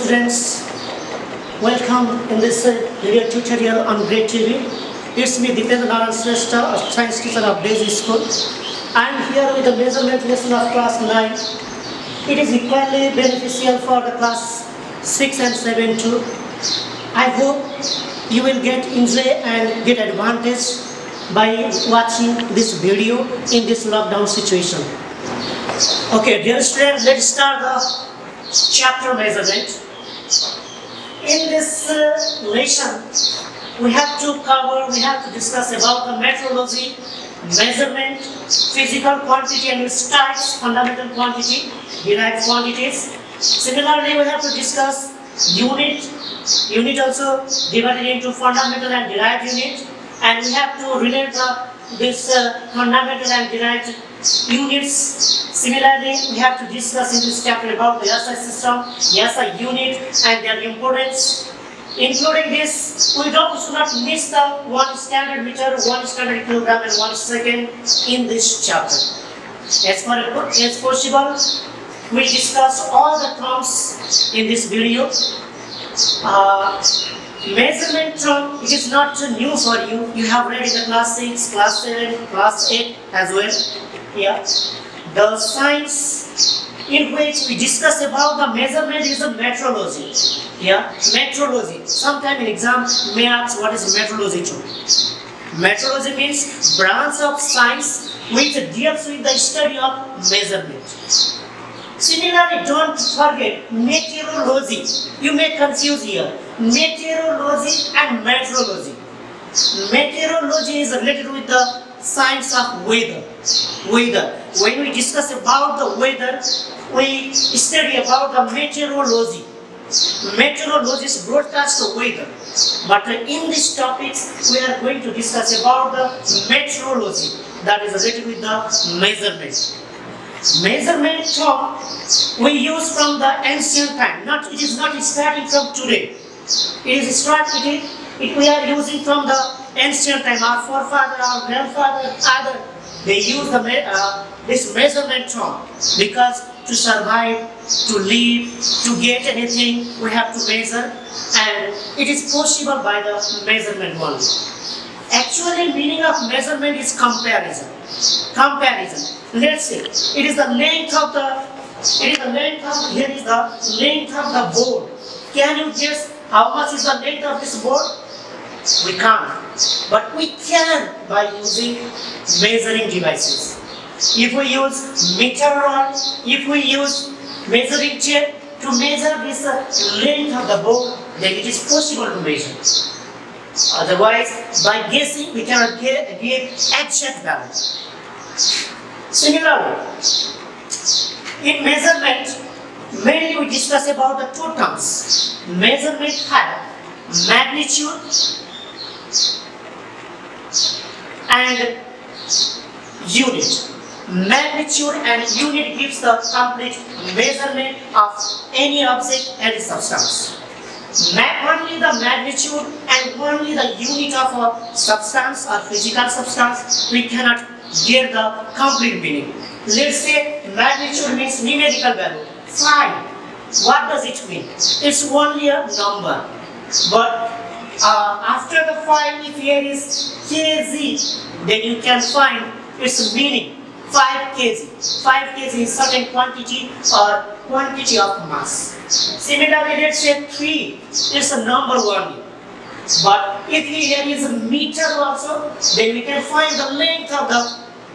students, welcome in this video tutorial on Grade TV. It's me Dipendra Narayan Shrestha, a science teacher of Daisy School. I am here with the measurement lesson of class 9. It is equally beneficial for the class 6 and 7 too. I hope you will get enjoy and get advantage by watching this video in this lockdown situation. Okay, dear students, let's start the chapter measurement. In this lesson, we have to discuss about the metrology, measurement, physical quantity and its types, fundamental quantity, derived quantities. Similarly, we have to discuss unit also divided into fundamental and derived unit, and we have to relate this fundamental and derived units. Similarly, we have to discuss in this chapter about the SI system, SI unit and their importance. Including this, we should not miss the 1 standard meter, 1 standard kilogram and 1 second in this chapter. As possible, we discuss all the terms in this video. Measurement term, it is not new for you. You have read in the class 6, class 7, class 8 as well. Yeah. The science in which we discuss about the measurement is the metrology. Yeah, metrology. Sometime in exam may ask what is metrology too. Metrology means branch of science which deals with the study of measurement. Similarly, don't forget meteorology. You may confuse here. Meteorology and metrology. Meteorology is related with the science of weather. When we discuss about the weather, we study about the meteorology. Meteorologists broadcast the weather. But in these topics, we are going to discuss about the metrology that is related with the measurement. Measurement term we use from the ancient time. It is not starting from today. We are using from the ancient time. Our forefather, our grandfather, father, they use this measurement term because to survive, to live, to get anything, we have to measure, and it is possible by the measurement only. Actually, meaning of measurement is comparison. Let's say it is the length of here is the length of the board. Can you guess how much is the length of this board? We can't, but we can by using measuring devices. If we use meter rod, if we use measuring tape to measure this length of the board, then it is possible to measure. Otherwise, by guessing, we cannot give exact value. Similarly, in measurement, mainly we discuss about the two terms. Measurement have magnitude and unit. Magnitude and unit gives the complete measurement of any object, any substance. Only the magnitude and only the unit of a substance or physical substance, we cannot get the complete meaning. Let's say magnitude means numerical value. 5. What does it mean? It's only a number. But after the 5, if here is kg, then you can find its meaning. 5 kg. 5 kg is certain quantity or quantity of mass. Similarly, let's say 3 is a number only. But if here is a meter also, then we can find the length of the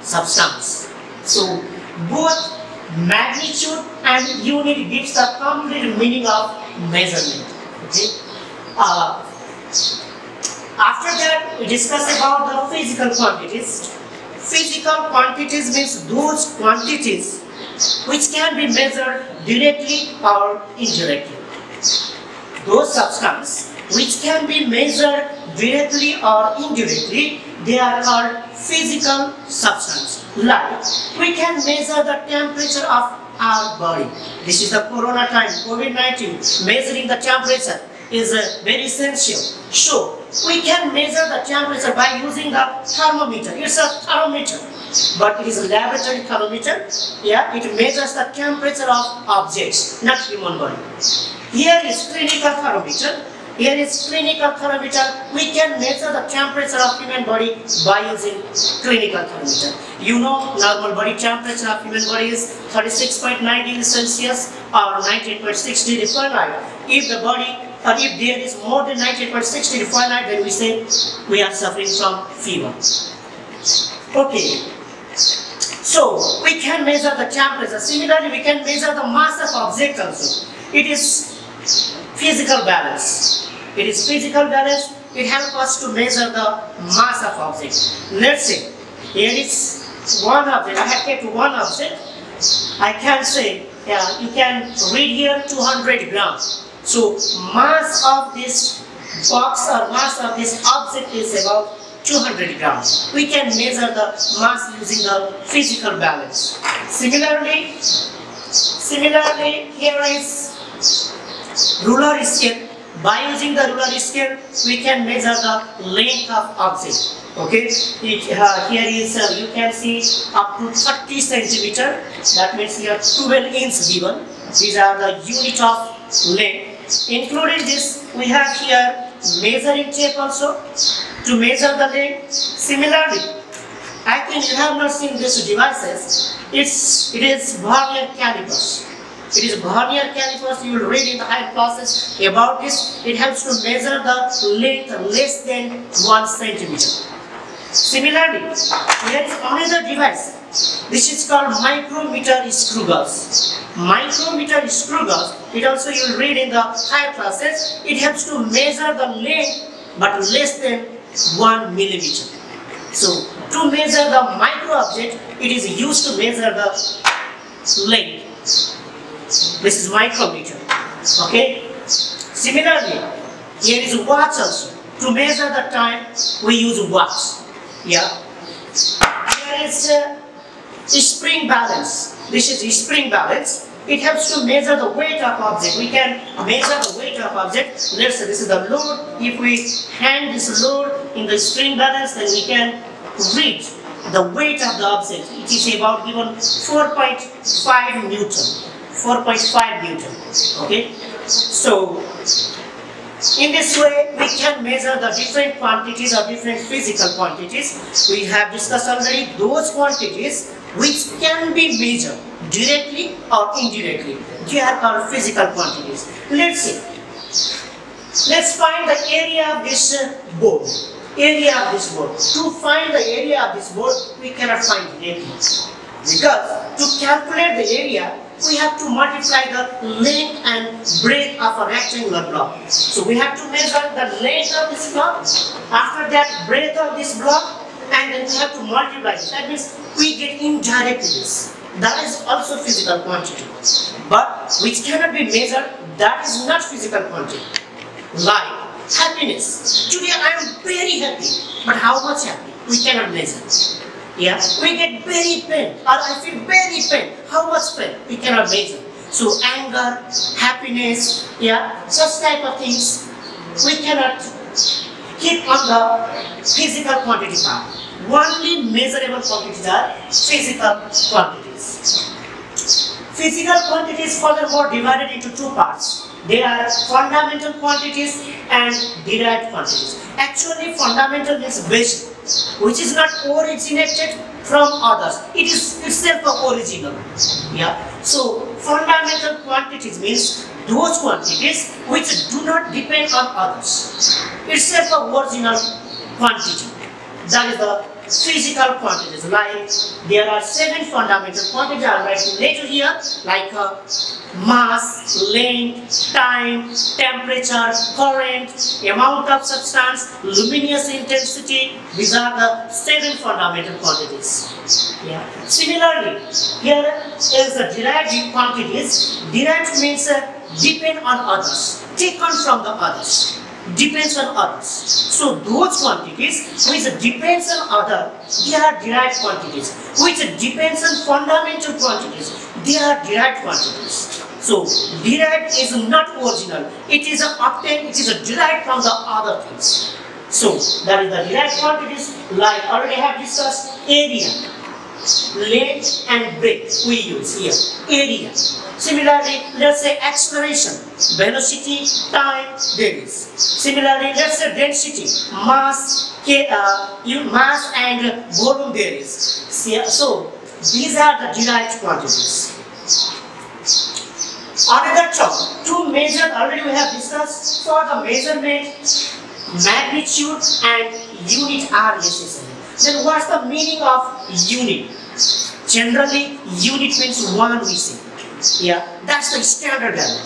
substance. So both magnitude and unit gives the complete meaning of measurement. Okay. After that, we discuss about the physical quantities. Physical quantities means those quantities which can be measured directly or indirectly. Those substances which can be measured directly or indirectly, they are called physical substance. Like, we can measure the temperature of our body. This is the corona time, COVID-19. Measuring the temperature is very essential. So, we can measure the temperature by using the thermometer. It's a thermometer, but it is a laboratory thermometer. Yeah, it measures the temperature of objects, not human body. Here is clinical thermometer. Here is clinical thermometer. We can measure the temperature of human body by using clinical thermometer. You know, normal body temperature of human body is 36.9 degrees Celsius or 98.6 degrees Fahrenheit. If the body or if there is more than 98.6 degrees Fahrenheit, then we say we are suffering from fever. Okay. So we can measure the temperature. Similarly, we can measure the mass of object also. It is physical balance. It is physical balance. It helps us to measure the mass of object. Let's say here is one object. I have kept one object. I can say you can read here 200 grams. So mass of this box or mass of this object is about 200 grams. We can measure the mass using the physical balance. Similarly, here is ruler scale. By using the ruler scale, we can measure the length of object. Okay, here is you can see up to 30 centimeter. That means here 12 inch given. These are the unit of length. Including this, we have here measuring tape also to measure the length. Similarly, I think you have not seen these devices. It is vernier calipers. It is vernier calipers. You will read in the higher classes about this. It helps to measure the length less than 1 centimeter. Similarly, here is another device. This is called micrometer screw gauge. Micrometer screw gauge. It also you will read in the higher classes. It helps to measure the length but less than 1 millimeter. So to measure the micro object, it is used to measure the length. This is micrometer. Okay. Similarly, here is watch also. To measure the time, we use watch. Yeah. Here is spring balance. This is spring balance. It helps to measure the weight of object. We can measure the weight of object. Let's say this is the load. If we hand this load in the spring balance, then we can read the weight of the object. It is about given 4.5 Newton. 4.5 Newton. Okay. So in this way, we can measure the different quantities or different physical quantities. We have discussed already those quantities which can be measured directly or indirectly. They are called physical quantities. Let's see. Let's find the area of this board. Area of this board. To find the area of this board, we cannot find it because to calculate the area, we have to multiply the length and breadth of a rectangular block. So we have to measure the length of this block, after that breadth of this block, and then we have to multiply it. That means we get indirectly this. That is also physical quantity. But which cannot be measured, that is not physical quantity. Like happiness. Today I am very happy, but how much happy? We cannot measure. Yeah, we get very pain, or I feel very pain. How much pain? We cannot measure. So anger, happiness, yeah, such type of things we cannot keep on the physical quantity part. Only measurable quantities are physical quantities. Physical quantities furthermore divided into two parts. They are fundamental quantities and derived quantities. Actually, fundamental means basic, which is not originated from others. It is itself original. Yeah. So fundamental quantities means those quantities which do not depend on others. Itself a original quantity. That is the physical quantities. Like there are 7 fundamental quantities. I will write later here, like mass, length, time, temperature, current, amount of substance, luminous intensity. These are the 7 fundamental quantities. Yeah. Similarly, here is the derived quantities. Derived means depend on others, taken from the others. Depends on others. So those quantities which depends on others, they are derived quantities. Which depends on fundamental quantities, they are derived quantities. So derived is not original. It is obtained, it is derived from the other things. So that is the derived quantities. Like already have discussed area. length and breadth we use here, area. Similarly, let's say acceleration, velocity, time, varies. Similarly, let's say density, mass, mass and volume varies. So these are the derived quantities. Another term, to measure, already we have discussed, for the measurement, magnitude and unit are necessary. Then what's the meaning of unit? Generally, unit means one we say. Yeah, that's the standard value.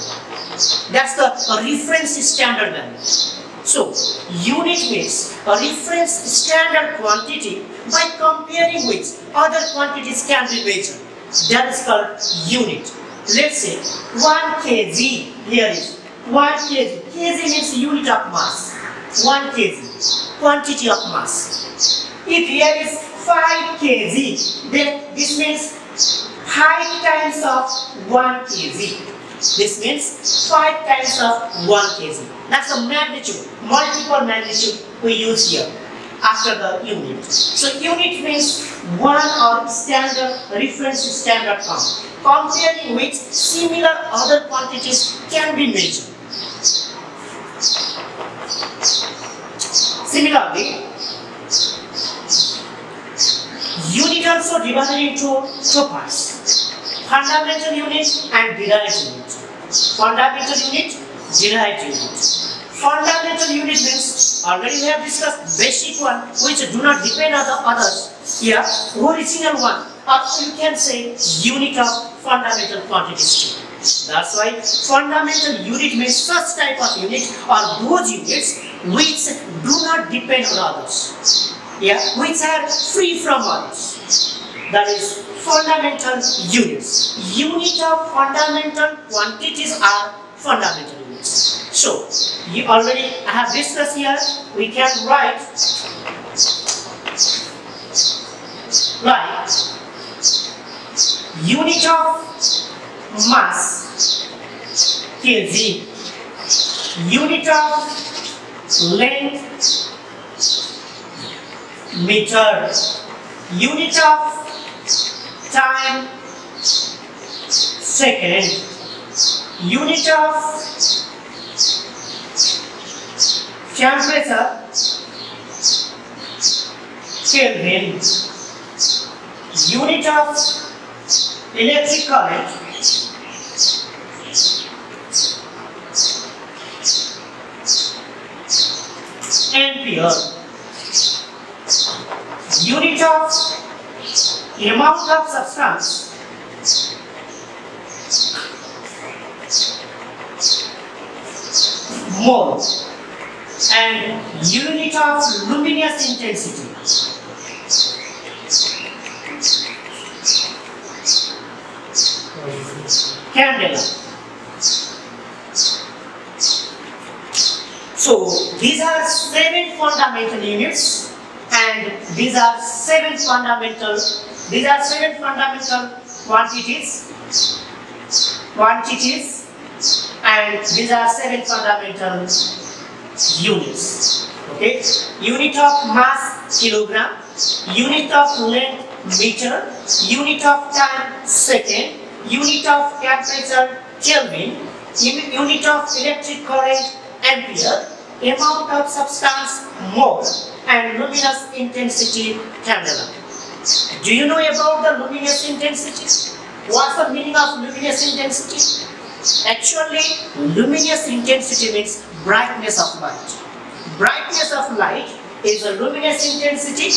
That's the reference standard value. So, unit means a reference standard quantity by comparing which other quantities can be measured. That is called unit. Let's say 1 kg, here is 1 kg. Kg means unit of mass. 1 kg, quantity of mass. If here is 5 kg, then this means 5 times of 1 kg. This means 5 times of 1 kg. That's the magnitude, multiple magnitude we use here after the unit. So unit means one or standard reference standard form, comparing which similar other quantities can be measured. Similarly, unit also divided into two parts: fundamental unit and derived unit. Fundamental unit, derived unit. Fundamental unit means, already we have discussed, basic one which do not depend on the others. Here, original one, or you can say unit of fundamental quantities. That's why fundamental unit means such type of unit or those units which do not depend on others. Yeah, which are free from others. That is fundamental units. Unit of fundamental quantities are fundamental units. So, you already have discussed here, we can write like unit of mass, kg, unit of length, meter, unit of time, second, unit of temperature, Kelvin, unit of electric current, ampere, unit of amount of substance, mole, and unit of luminous intensity. Candela. So these are 7 fundamental units, and these are 7 fundamental quantities, and these are 7 fundamental units. Okay, unit of mass, kilogram, unit of length, meter, unit of time, second, unit of temperature, Kelvin, unit of electric current, ampere, amount of substance, mole, and luminous intensity, candela. Do you know about the luminous intensity? What's the meaning of luminous intensity? Actually, luminous intensity means brightness of light. Brightness of light is a luminous intensity,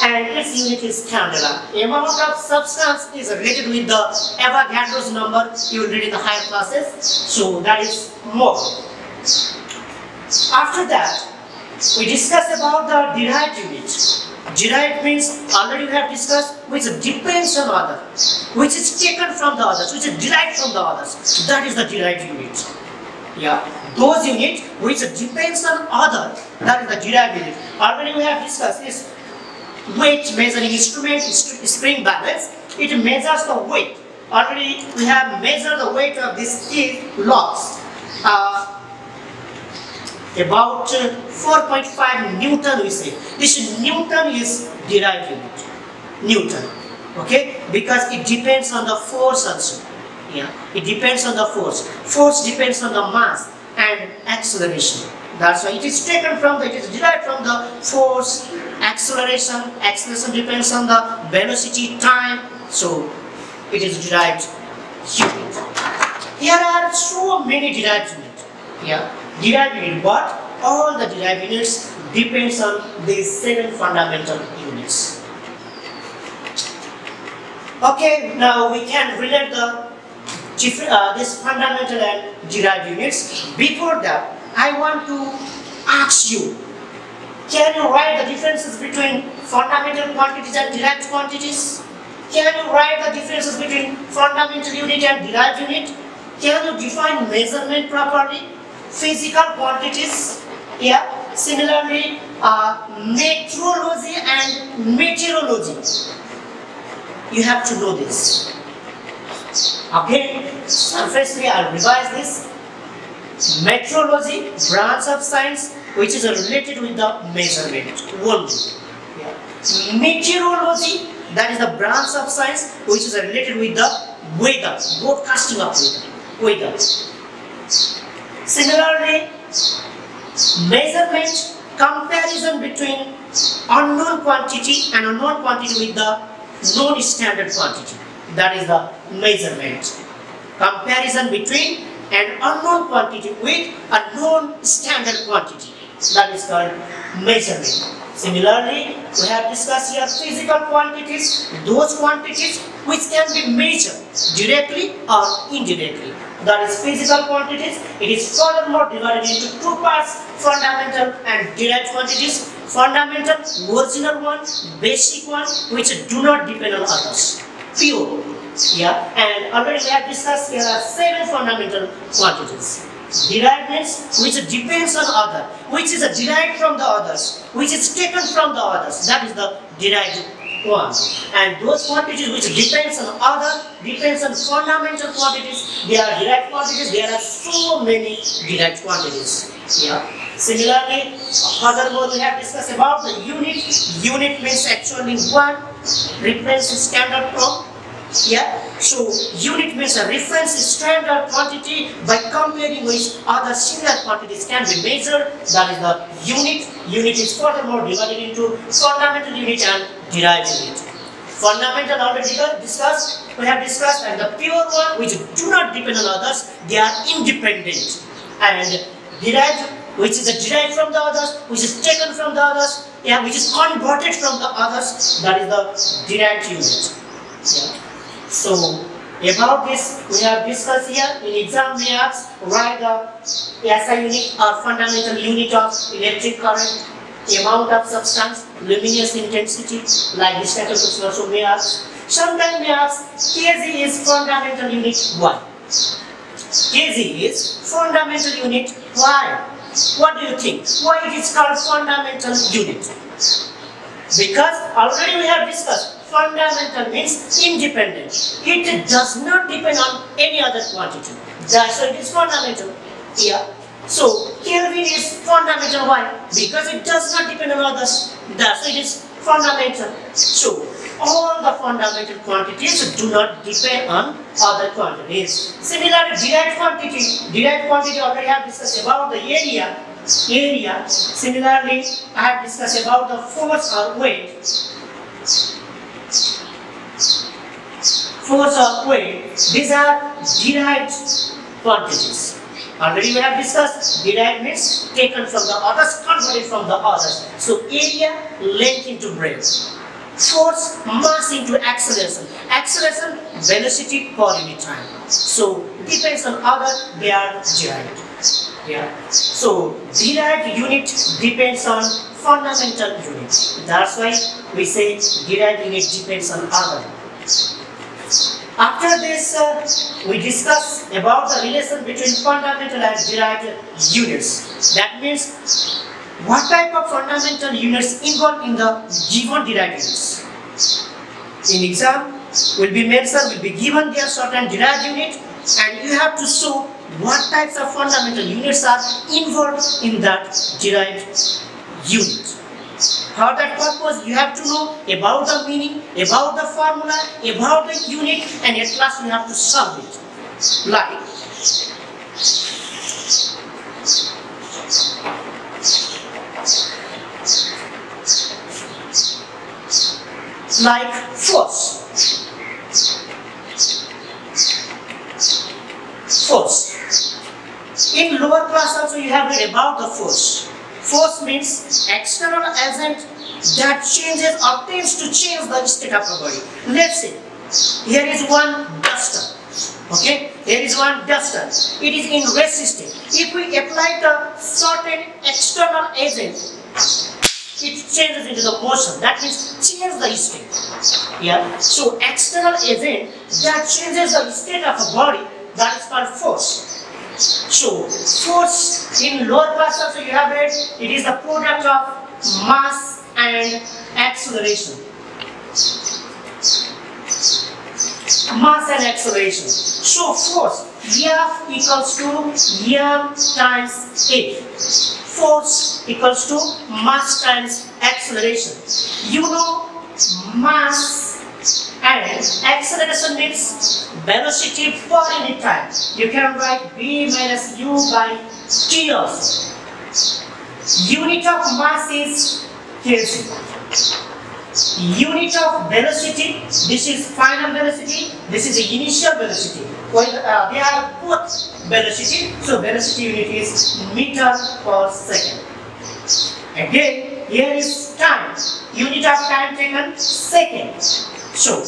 and its unit is candela. Amount of substance is related with the Avogadro's number you will read in the higher classes. So that is mole. After that, we discuss about the derived unit. Derived means, already we have discussed, which depends on other, which is taken from the others, which is derived from the others. That is the derived unit. Yeah, those unit which depends on other, that is the derived unit. Already we have discussed is weight measuring instrument, spring balance. It measures the weight. Already we have measured the weight of this key logs. About 4.5 Newton we say. This Newton is derived unit. Newton. Okay, because it depends on the force also. Yeah, it depends on the force. Force depends on the mass and acceleration. That's why it is taken from the, it is derived from the force, acceleration. Acceleration depends on the velocity, time. So it is derived unit. Here are so many derived units. Yeah, derived unit, but all the derived units depends on these 7 fundamental units. Okay, now we can relate the this fundamental and derived units. Before that, I want to ask you, can you write the differences between fundamental quantities and derived quantities? Can you write the differences between fundamental unit and derived unit? Can you define measurement properly? Physical quantities? Yeah. Similarly, metrology and meteorology. You have to know this. Again, surfacely I'll revise this. Metrology, branch of science which is related with the measurement only. Yeah. Meteorology, that is the branch of science which is related with the weather, broadcasting of weather. Similarly, measurement, comparison between unknown quantity and unknown quantity with the known standard quantity. That is the measurement. Comparison between an unknown quantity with a known standard quantity. That is called measurement. Similarly, we have discussed here physical quantities, those quantities which can be measured directly or indirectly. That is physical quantities. It is furthermore divided into 2 parts, fundamental and derived quantities. Fundamental, original one, basic one, which do not depend on others. Pure. Yeah, and already we have discussed here are 7 fundamental quantities. Derived means which depends on other, which is derived from the others, which is taken from the others. That is the derived one. And those quantities which depends on other, depends on fundamental quantities, they are derived quantities. There are so many derived quantities. Yeah. Similarly, furthermore we have discussed about the unit. Unit means actually one reference standard from. Yeah, so unit means a reference standard quantity by comparing with other similar quantities can be measured. That is the unit. Unit is furthermore divided into fundamental unit and derived unit. Fundamental already discussed, we have discussed, and the pure one which do not depend on others, they are independent. And derived, which is derived from the others, which is taken from the others, yeah, which is converted from the others, that is the derived unit. Yeah. So, about this we have discussed here. In exam may ask, write the SI unit or fundamental unit of electric current, amount of substance, luminous intensity, like this type of question also may ask. Sometimes may ask, kg is fundamental unit, why? kg is fundamental unit, why? What do you think? Why it is called fundamental unit? Because already we have discussed, fundamental means independent. It does not depend on any other quantity. That's why it is fundamental. Yeah. So Kelvin is fundamental. Why? Because it does not depend on others. That's why it is fundamental. So all the fundamental quantities do not depend on other quantities. Similarly, derived quantity. Derived quantity already have discussed about the area. Similarly, I have discussed about the force or weight. Force or weight, these are derived quantities. Already we have discussed, derived means taken from the others, converted from the others. So area, length into breadth. Force, mass into acceleration. Acceleration, velocity per unit time. So depends on other, they are derived. Yeah. So derived unit depends on fundamental unit. That's why we say derived unit depends on other. After this, we discuss about the relation between fundamental and derived units. That means what type of fundamental units involved in the given derived units. In exam, will be mentioned, will be given their certain derived unit, and you have to show what types of fundamental units are involved in that derived unit. For that purpose, you have to know about the meaning, about the formula, about the unit, and at last you have to solve it. Like force. In lower class also you have read about the force. Force means external agent that changes or tends to change the state of a body. Let's say here is one duster. Okay, here is one duster. It is in rest system. If we apply the certain external agent, it changes into the motion. That means change the state. Yeah. So external agent that changes the state of a body, that is called force. So force in lower class also you have read, it is the product of mass and acceleration. Mass and acceleration. So force F equals to m times a. Force equals to mass times acceleration. You know mass and acceleration means velocity per unit time. You can write v minus u by t also. Unit of mass is kg. Unit of velocity, this is final velocity, this is the initial velocity. Well, they are both velocity, so velocity unit is meter per second. Again, here is time. Unit of time taken, second. So,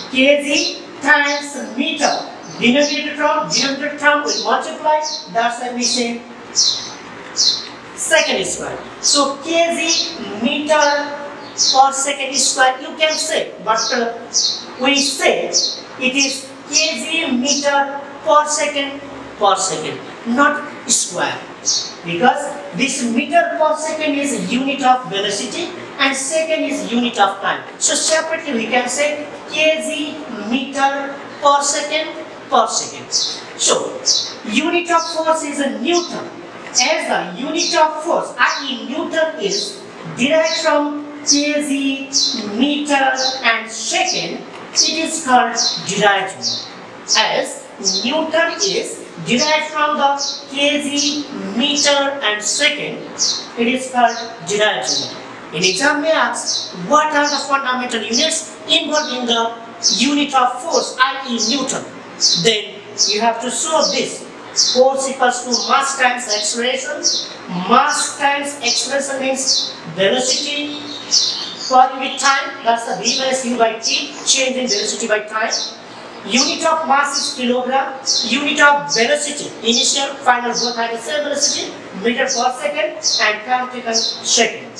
kg times meter. Denominator term will multiply. That's why we say second square. So kg meter per second square you can say, but we say it is kg meter per second, not square, because this meter per second is unit of velocity and second is unit of time. So separately we can say kg meter per second. So unit of force is a Newton. As the unit of force, i.e. Newton is derived from kg, meter and second, it is called derived unit. As Newton is derived from the kg, meter and second, it is called derived unit. In exam may ask, what are the fundamental units involved in the unit of force, i.e. Newton? Then you have to show this. Force equals to mass times acceleration. Mass times acceleration means velocity per unit time. That's the v minus u by t, change in velocity by time. Unit of mass is kilogram. Unit of velocity, initial, final, both have the same velocity, meter per second, and time taken second.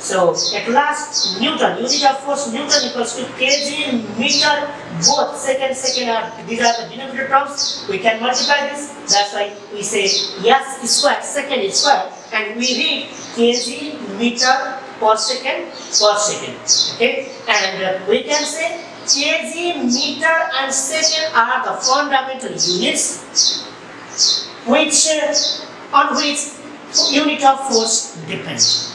So at last, Newton, unit of force Newton equals to kg, meter, both second are, these are the denominator terms. We can multiply this. That's why we say S square, second square, and we read kg, meter per second. Okay, and we can say kg, meter, and second are the fundamental units on which unit of force depends.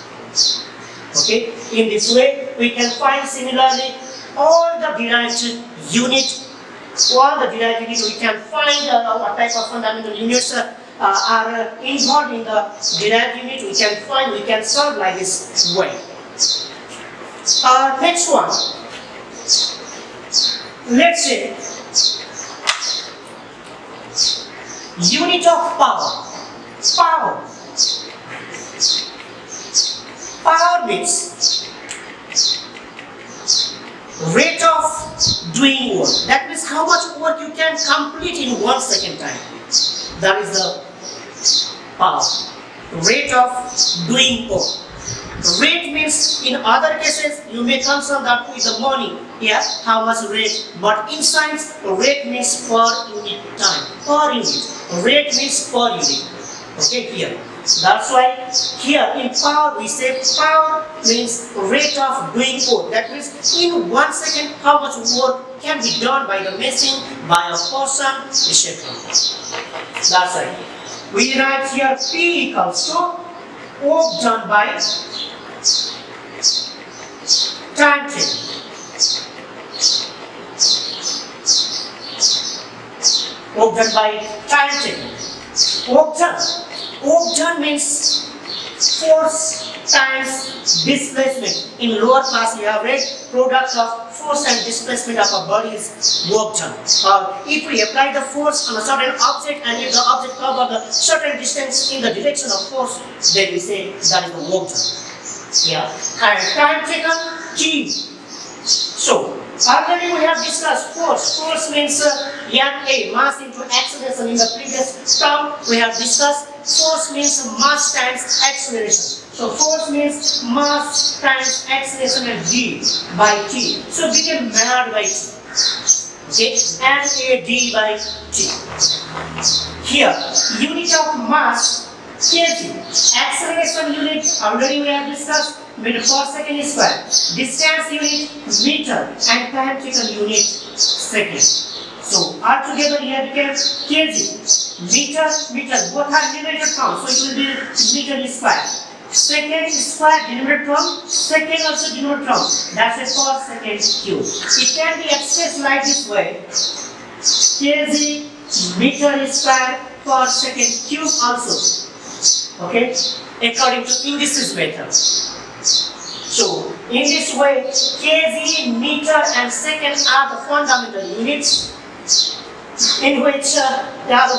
Okay, in this way we can find similarly all the derived unit. We can find what type of fundamental units are involved in the derived unit. We can solve like this way. Next one. Let's say unit of power. Power means rate of doing work. That means how much work you can complete in 1 second time. That is the power. Rate of doing work. Rate means in other cases you may concern that with the money. Yeah, how much rate? But in science, rate means per unit time. Per unit. Rate means per unit. Okay, here. That's why here in power we say power means rate of doing work. That means in 1 second how much work can be done by the machine, by a person, etc. That's right. We write here P equals to work done by time taken. Work done by time taken. Work done means force times displacement. In lower class we have read product of force and displacement of a body is work done. Or if we apply the force on a certain object and if the object covers the certain distance in the direction of force, then we say that is the work done. Yeah. And time taken, T. So already we have discussed force. Force means MA, mass into acceleration. In the previous term we have discussed force means mass times acceleration. So force means mass times acceleration and G by T. So we can MAD by T. Okay, MAD by T. Here, unit of mass kg. Acceleration unit already we have discussed meter per second square. Distance unit meter and time taken unit second. So altogether here became kg. Meter both are numerator terms, so it will be meter square. Second square denominator term, second also denominator term. That's a per second cube. It can be expressed like this way: kg meter square per second cube also. Okay, according to indices method. So in this way, kg, meter, and second are the fundamental units in which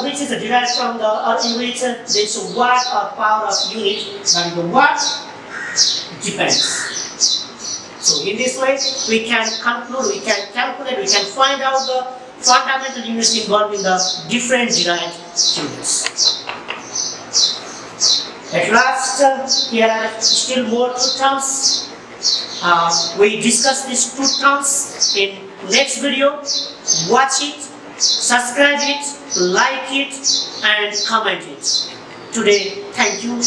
which is derived from the in which this watt or power of unit, and the watt depends. So in this way, we can conclude, we can calculate, we can find out the fundamental units involving the different derived units. At last, here are still more two terms. We discuss these two terms in next video. Watch it, subscribe it, like it, and comment it. Today, thank you.